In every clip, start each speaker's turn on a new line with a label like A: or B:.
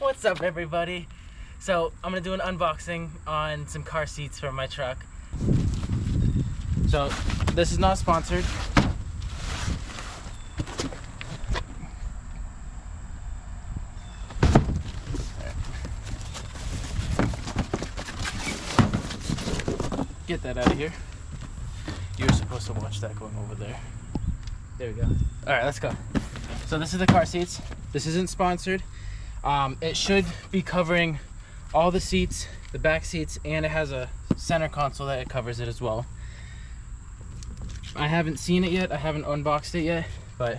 A: What's up, everybody? So I'm gonna do an unboxing on some car seats for my truck. So this is not sponsored. Get that out of here. You were supposed to watch that going over there. There we go. All right, let's go. So this is the car seats. This isn't sponsored. It should be covering all the seats, the back seats, and it has a center console that it covers it as well. I haven't seen it yet. I haven't unboxed it yet, but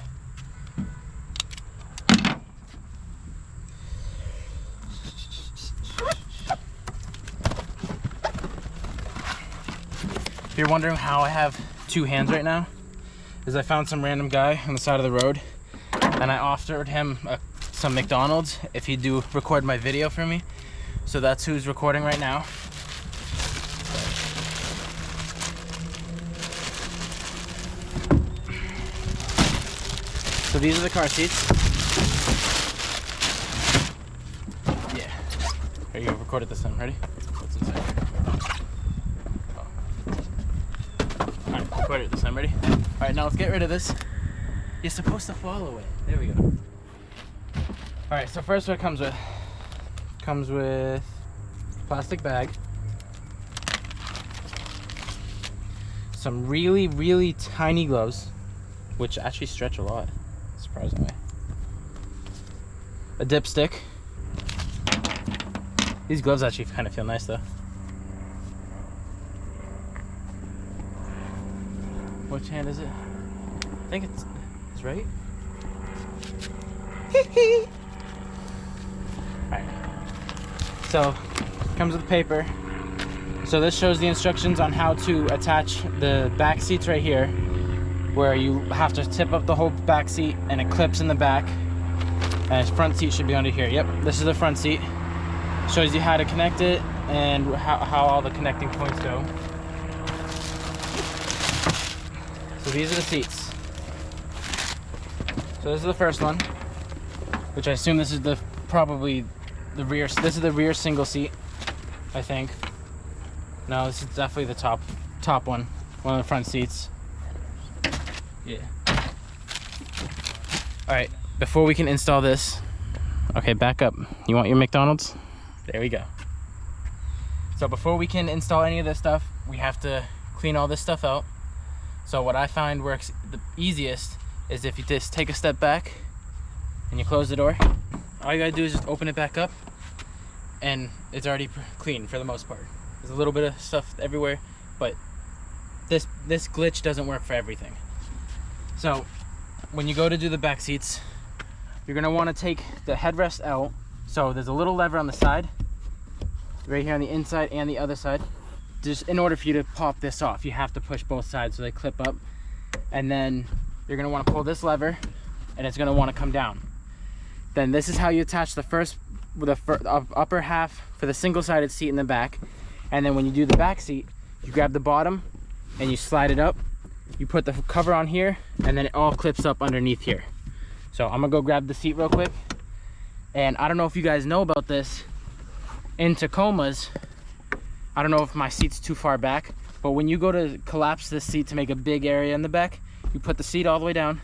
A: if you're wondering how I have two hands right now, is I found some random guy on the side of the road and I offered him some McDonald's if he'd record my video for me. So that's who's recording right now. So these are the car seats. Yeah. Here you go, record it this time. Ready? What's inside? Oh. Alright, record it this time. Ready? Alright, now let's get rid of this. You're supposed to follow it. There we go. Alright, so first what it comes with plastic bag, some really, really tiny gloves, which actually stretch a lot, surprisingly. A dipstick. These gloves actually kind of feel nice though. Which hand is it? I think it's right. Alright. So, comes with paper. So this shows the instructions on how to attach the back seats right here, where you have to tip up the whole back seat and it clips in the back. And its front seat should be under here. Yep, this is the front seat. Shows you how to connect it and how all the connecting points go. So these are the seats. So this is the first one, which I assume this is probably the rear. This is the rear single seat, I think. No, this is definitely the top one of the front seats. Yeah. All right, before we can install this, okay, back up. You want your McDonald's? There we go. So before we can install any of this stuff, we have to clean all this stuff out. So what I find works the easiest is if you just take a step back and you close the door. All you gotta do is just open it back up and it's already clean for the most part. There's a little bit of stuff everywhere, but this glitch doesn't work for everything. So when you go to do the back seats, you're gonna wanna take the headrest out. So there's a little lever on the side, right here on the inside and the other side. Just in order for you to pop this off, you have to push both sides so they clip up. And then you're gonna wanna pull this lever and it's gonna wanna come down. Then this is how you attach the upper half for the single-sided seat in the back. And then when you do the back seat, you grab the bottom and you slide it up. You put the cover on here and then it all clips up underneath here. So I'm gonna go grab the seat real quick. And I don't know if you guys know about this. In Tacomas, I don't know if my seat's too far back, but when you go to collapse this seat to make a big area in the back, you put the seat all the way down,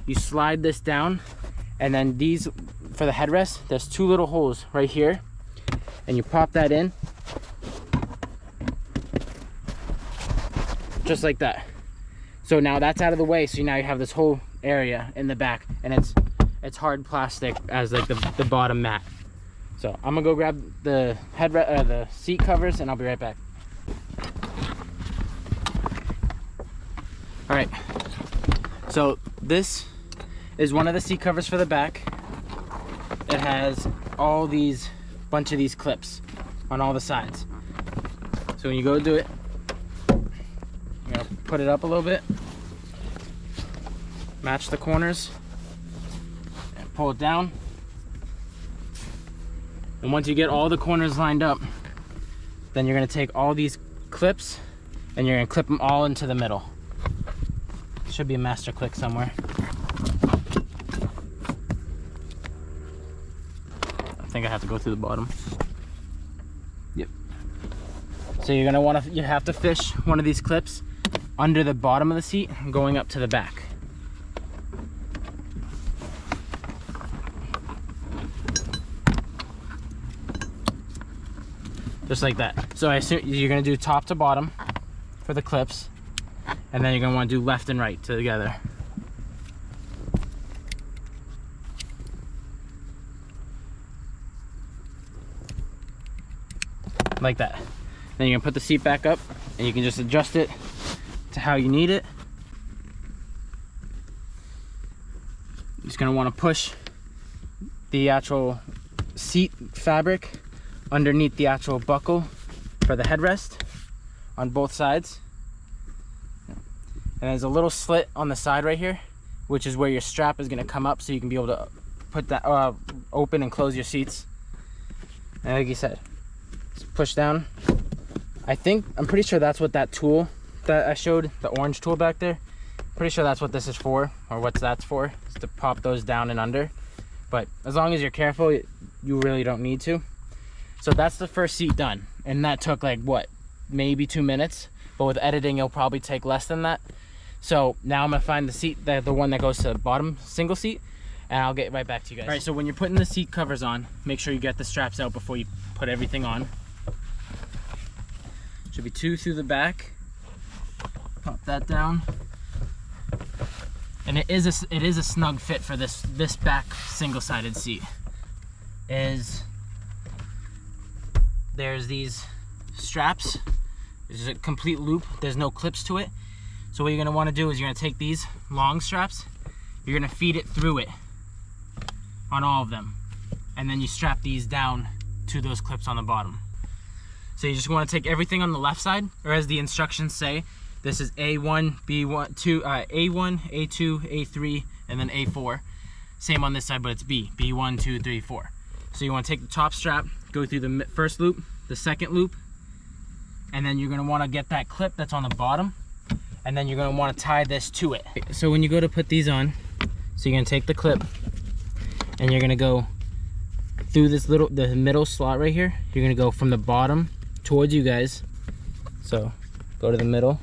A: you slide this down, and then these, for the headrest, there's two little holes right here, and you pop that in, just like that. So now that's out of the way, so now you have this whole area in the back, and it's hard plastic as like the bottom mat. So I'm gonna go grab the the seat covers and I'll be right back. All right, so this is one of the seat covers for the back. It has all these, bunch of these clips on all the sides. So when you go to do it, you're gonna put it up a little bit, match the corners, and pull it down. And once you get all the corners lined up, then you're gonna take all these clips and you're gonna clip them all into the middle. Should be a master click somewhere. think I have to go through the bottom. Yep. So you're gonna you have to fish one of these clips under the bottom of the seat, going up to the back. Just like that. So I assume you're gonna do top to bottom for the clips, and then you're gonna want to do left and right together. Like that. Then you're gonna put the seat back up, and you can just adjust it to how you need it. You're just gonna want to push the actual seat fabric underneath the actual buckle for the headrest on both sides. And there's a little slit on the side right here, which is where your strap is going to come up, so you can be able to put that open and close your seats. And like you said, just push down. I'm pretty sure that's what that tool that I showed, the orange tool back there, pretty sure that's what this is for, or what that's for, is to pop those down and under. But as long as you're careful, you really don't need to. So that's the first seat done, and that took like what, maybe 2 minutes, but with editing it'll probably take less than that. So now I'm gonna find the seat, the one that goes to the bottom single seat, and I'll get right back to you guys. All right, so when you're putting the seat covers on, make sure you get the straps out before you put everything on. Should be 2 through the back. Pop that down, and it is a snug fit for this back single-sided seat. There's these straps. There's a complete loop. There's no clips to it. So what you're gonna want to do is you're gonna take these long straps, you're gonna feed it through it on all of them, and then you strap these down to those clips on the bottom. So you just want to take everything on the left side, or as the instructions say, this is A1, B1, 2, A1, A2, A3, and then A4. Same on this side, but it's B1, 2, 3, 4. So you want to take the top strap, go through the first loop, the second loop, and then you're going to want to get that clip that's on the bottom, and then you're going to want to tie this to it. So when you go to put these on, so you're going to take the clip, and you're going to go through the middle slot right here. You're going to go from the bottom towards you guys. So go to the middle,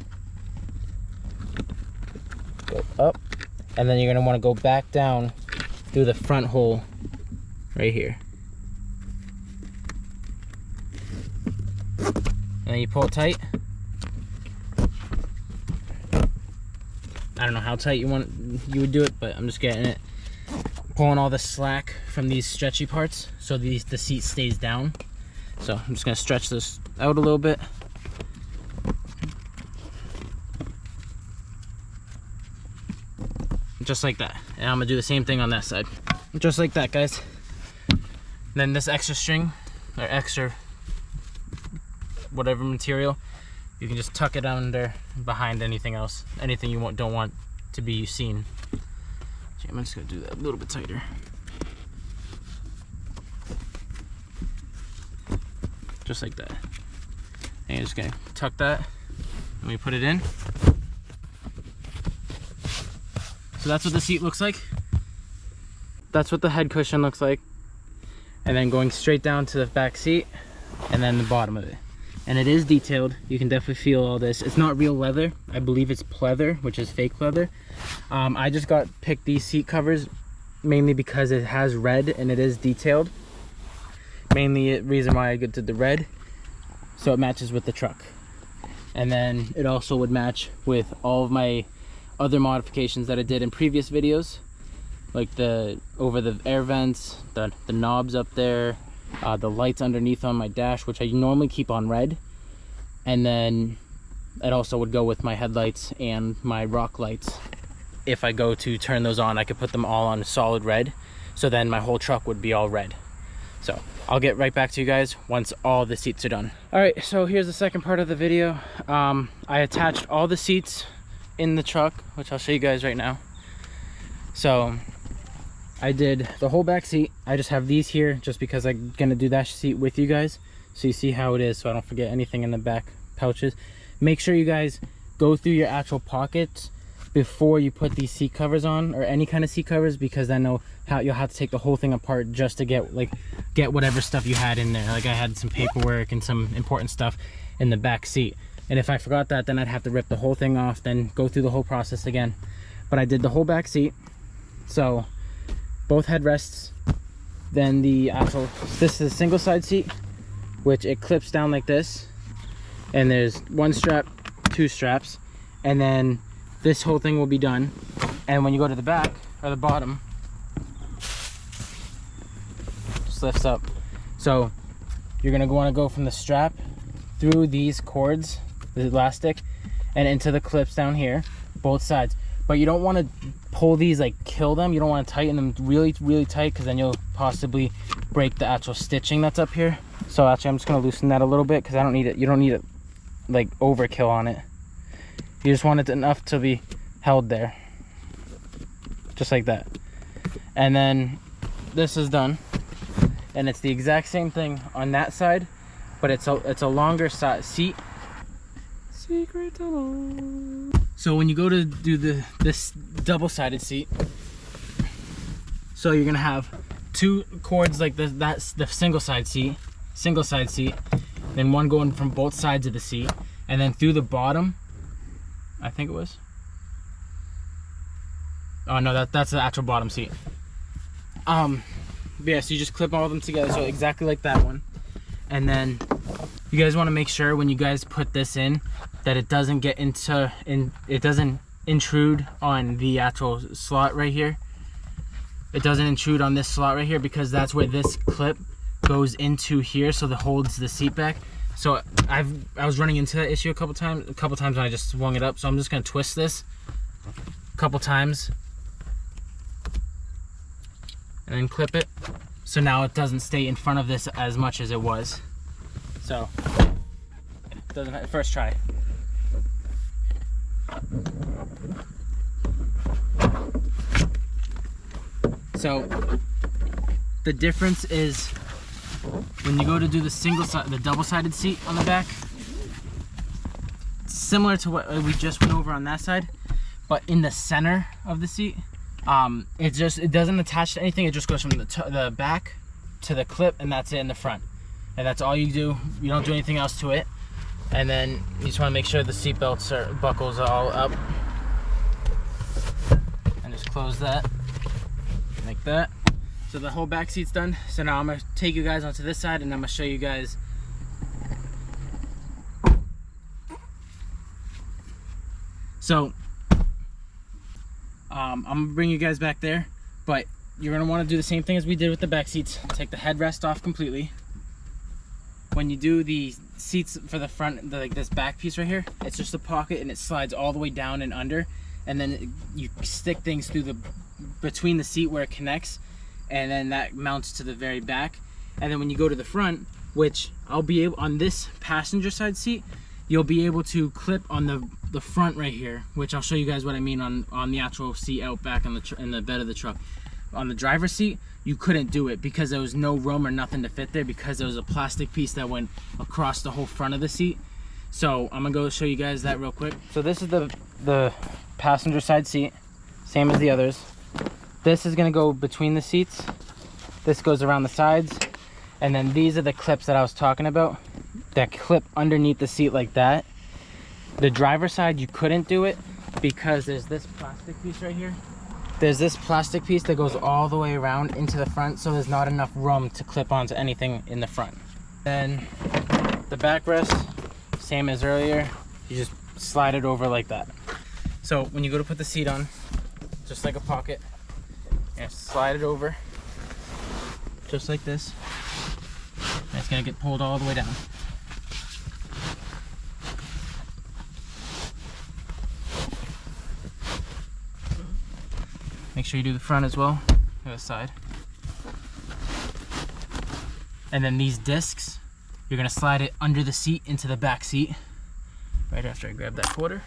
A: go up, and then you're going to want to go back down through the front hole right here. And then you pull it tight. I don't know how tight you would do it, but I'm just getting it, pulling all the slack from these stretchy parts so the seat stays down. So I'm just gonna stretch this out a little bit. Just like that. And I'm gonna do the same thing on that side. Just like that, guys. Then this extra string, or extra whatever material, you can just tuck it under behind anything else, anything you don't want to be seen. So I'm just gonna do that a little bit tighter. Just like that. And you're just gonna tuck that, and we put it in. So that's what the seat looks like. That's what the head cushion looks like. And then going straight down to the back seat, and then the bottom of it. And it is detailed. You can definitely feel all this. It's not real leather. I believe it's pleather, which is fake leather. I just picked these seat covers mainly because it has red and it is detailed. Mainly the reason why I did the red, so it matches with the truck. And then it also would match with all of my other modifications that I did in previous videos, like the over the air vents, the knobs up there, the lights underneath on my dash, which I normally keep on red. And then it also would go with my headlights and my rock lights. If I go to turn those on, I could put them all on solid red, so then my whole truck would be all red. So I'll get right back to you guys once all the seats are done. All right, so here's the second part of the video. I attached all the seats in the truck, which I'll show you guys right now. So I did the whole back seat. I just have these here just because I'm gonna do that seat with you guys, so you see how it is, so I don't forget anything in the back pouches. Make sure you guys go through your actual pockets before you put these seat covers on, or any kind of seat covers, because I know how you'll have to take the whole thing apart just to get whatever stuff you had in there. Like I had some paperwork and some important stuff in the back seat, and if I forgot that, then I'd have to rip the whole thing off, then go through the whole process again. But I did the whole back seat, so both headrests. Then the actual, this is a single side seat, which it clips down like this, and there's one strap, two straps, and then this whole thing will be done. And when you go to the back or the bottom, just lifts up. So you're gonna want to go from the strap through these cords, the elastic, and into the clips down here, both sides. But you don't want to pull these like kill them. You don't want to tighten them really tight, because then you'll possibly break the actual stitching that's up here. So actually I'm just going to loosen that a little bit, because I don't need it, you don't need it like overkill on it. You just want it enough to be held there, just like that. And then this is done, and it's the exact same thing on that side, but it's a longer seat. Secret tunnel. So when you go to do this double-sided seat, so you're gonna have two cords like this. That's the single side seat, then one going from both sides of the seat, and then through the bottom, I think it was. Oh no, that's the actual bottom seat. Yeah, so you just clip all of them together, so exactly like that one. And then you guys want to make sure when you guys put this in that it doesn't get it doesn't intrude on the actual slot right here. It doesn't intrude on this slot right here, because that's where this clip goes into here, so that holds the seat back. So I was running into that issue a couple times when I just swung it up. So I'm just gonna twist this a couple times and then clip it, so now it doesn't stay in front of this as much as it was. So it doesn't, first try. So the difference is when you go to do the double-sided seat on the back, similar to what we just went over on that side, but in the center of the seat, it doesn't attach to anything. It just goes from the back to the clip, and that's it in the front, and that's all you do. You don't do anything else to it. And then you just want to make sure the seat belts buckles are all up, and just close that like that. So the whole back seat's done. So now I'm gonna take you guys onto this side, and I'm gonna show you guys. So I'm gonna bring you guys back there, but you're gonna want to do the same thing as we did with the back seats. Take the headrest off completely. When you do the seats for the front, like this back piece right here, it's just a pocket, and it slides all the way down and under, and then you stick things through between the seat where it connects, and then that mounts to the very back. And then when you go to the front, which I'll be able, on this passenger side seat, you'll be able to clip on the front right here, which I'll show you guys what I mean on the actual seat out back in the bed of the truck. On the driver's seat, you couldn't do it because there was no room or nothing to fit there, because there was a plastic piece that went across the whole front of the seat. So I'm gonna go show you guys that real quick. So this is the passenger side seat, same as the others. This is gonna go between the seats. This goes around the sides, and then these are the clips that I was talking about that clip underneath the seat like that. The driver's side, you couldn't do it because there's this plastic piece right here. There's this plastic piece that goes all the way around into the front, so there's not enough room to clip onto anything in the front. Then the backrest, same as earlier, you just slide it over like that. So when you go to put the seat on, just like a pocket, and slide it over, just like this, and it's gonna get pulled all the way down. Make sure you do the front as well, the other side. And then these discs, you're gonna slide it under the seat into the back seat, right after I grab that quarter.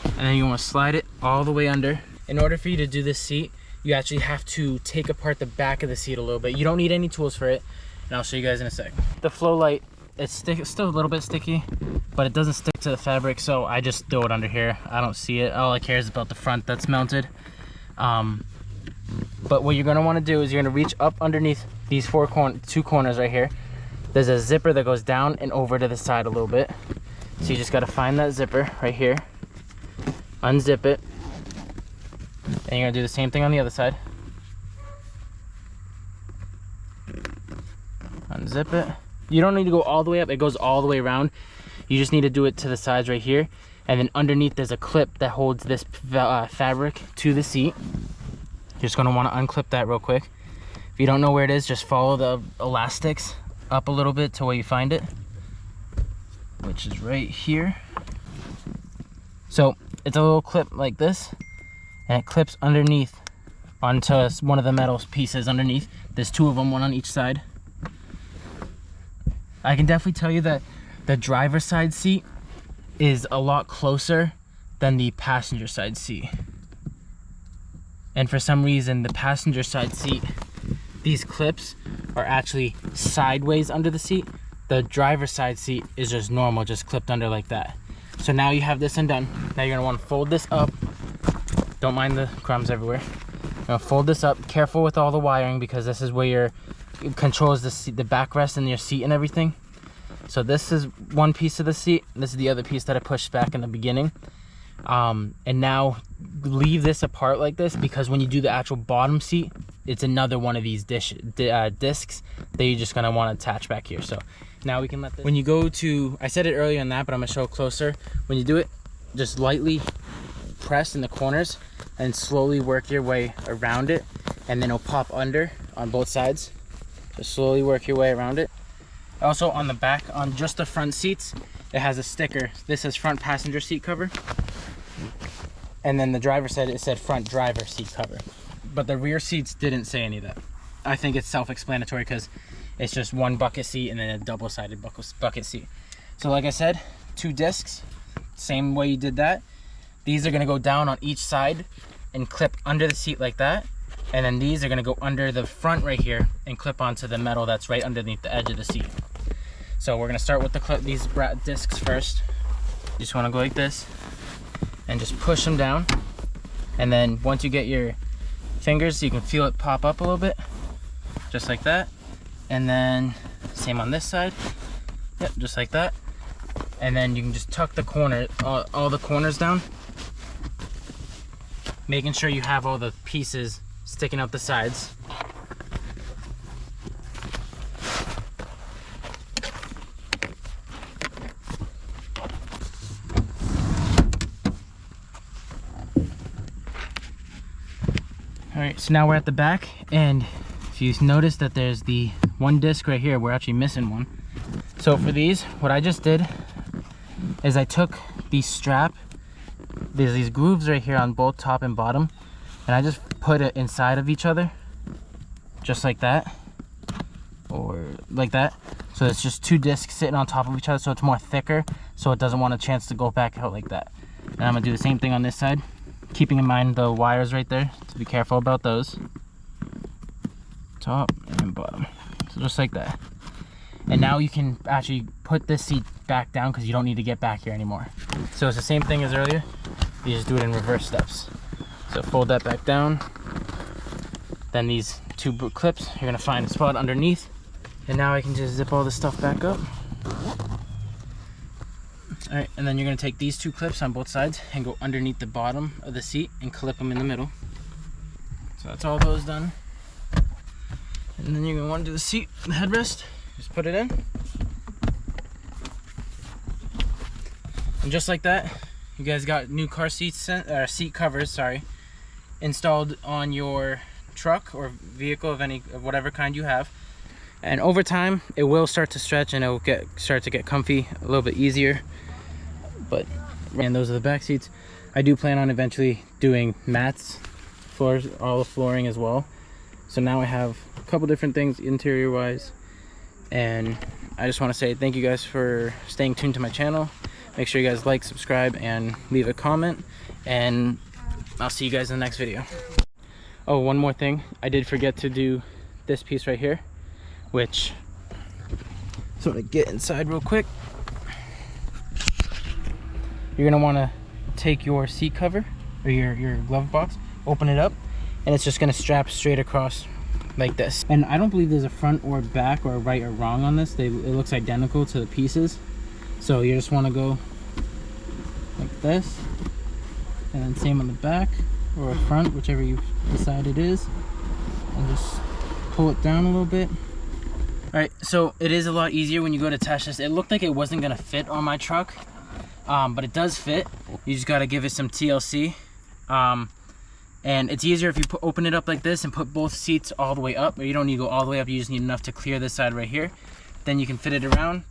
A: And then you wanna slide it all the way under. In order for you to do this seat, you actually have to take apart the back of the seat a little bit. You don't need any tools for it, and I'll show you guys in a sec. The flow light it's still a little bit sticky, but it doesn't stick to the fabric, so I just throw it under here. I don't see it. All I care is about the front that's mounted. But what you're gonna want to do is you're gonna reach up underneath these two corners right here. There's a zipper that goes down and over to the side a little bit. So you just gotta find that zipper right here, unzip it, and you're gonna do the same thing on the other side. Unzip it. You don't need to go all the way up, it goes all the way around. You just need to do it to the sides right here. And then underneath there's a clip that holds this fabric to the seat. You're just gonna wanna unclip that real quick. If you don't know where it is, just follow the elastics up a little bit to where you find it, which is right here. So it's a little clip like this, and it clips underneath onto one of the metal pieces underneath. There's two of them, one on each side. I can definitely tell you that the driver's side seat is a lot closer than the passenger side seat. And for some reason, the passenger side seat, these clips are actually sideways under the seat. The driver's side seat is just normal, just clipped under like that. So now you have this undone. Now you're gonna wanna fold this up. Don't mind the crumbs everywhere. You're gonna fold this up. Careful with all the wiring, because this is where it controls the seat, the backrest and your seat and everything. So this is one piece of the seat. This is the other piece that I pushed back in the beginning. And now leave this apart like this, because when you do the actual bottom seat, it's another one of these discs that you're just gonna want to attach back here. So now we can let this, when you go to, I said it earlier in that, but I'm gonna show closer. When you do it, just lightly press in the corners and slowly work your way around it, and then it'll pop under on both sides. Just slowly work your way around it. Also on the back, on just the front seats, it has a sticker. This says front passenger seat cover. And then the driver said, it said front driver seat cover. But the rear seats didn't say any of that. I think it's self-explanatory because it's just one bucket seat and then a double-sided bucket seat. So like I said, 2 discs, same way you did that. These are gonna go down on each side and clip under the seat like that. And then these are gonna go under the front right here and clip onto the metal that's right underneath the edge of the seat. So we're gonna start with these discs first. You just wanna go like this and just push them down. And then once you get your fingers, you can feel it pop up a little bit, just like that. And then same on this side. Yep, just like that. And then you can just tuck the corner, all the corners down, making sure you have all the pieces sticking out the sides. All right, so now we're at the back, and if you notice that there's the one disc right here, we're actually missing one. So for these, what I just did is I took the strap, there's these grooves right here on both top and bottom, and I just put it inside of each other, just like that, or like that. So it's just 2 discs sitting on top of each other, so it's more thicker, so it doesn't want a chance to go back out like that. And I'm gonna do the same thing on this side, keeping in mind the wires right there, to be careful about those. Top and bottom, so just like that. And now you can actually put this seat back down because you don't need to get back here anymore. So it's the same thing as earlier, you just do it in reverse steps. So fold that back down, then these 2 clips, you're gonna find a spot underneath, and now I can just zip all this stuff back up. All right, and then you're gonna take these 2 clips on both sides and go underneath the bottom of the seat and clip them in the middle. So that's all those done. And then you're gonna wanna do the seat, the headrest, just put it in. And just like that, you guys got new car seats, seat covers, sorry, installed on your truck or vehicle of whatever kind you have. And over time, it will start to stretch and it will start to get comfy, a little bit easier. But, and those are the back seats. I do plan on eventually doing mats, floors, all the flooring as well. So now I have a couple different things interior wise. And I just want to say thank you guys for staying tuned to my channel. Make sure you guys like, subscribe, and leave a comment. And I'll see you guys in the next video. Oh, one more thing. I did forget to do this piece right here, which So to get inside real quick, you're gonna wanna take your seat cover or your glove box, open it up, and it's just gonna strap straight across like this. And I don't believe there's a front or back or right or wrong on this. It looks identical to the pieces. So you just wanna go like this, and then same on the back or front, whichever you decide it is, and just pull it down a little bit. All right, so it is a lot easier when you go to attach this. It looked like it wasn't gonna fit on my truck, but it does fit. You just gotta give it some TLC. And it's easier if you open it up like this and put both seats all the way up, or you don't need to go all the way up, you just need enough to clear this side right here. Then you can fit it around,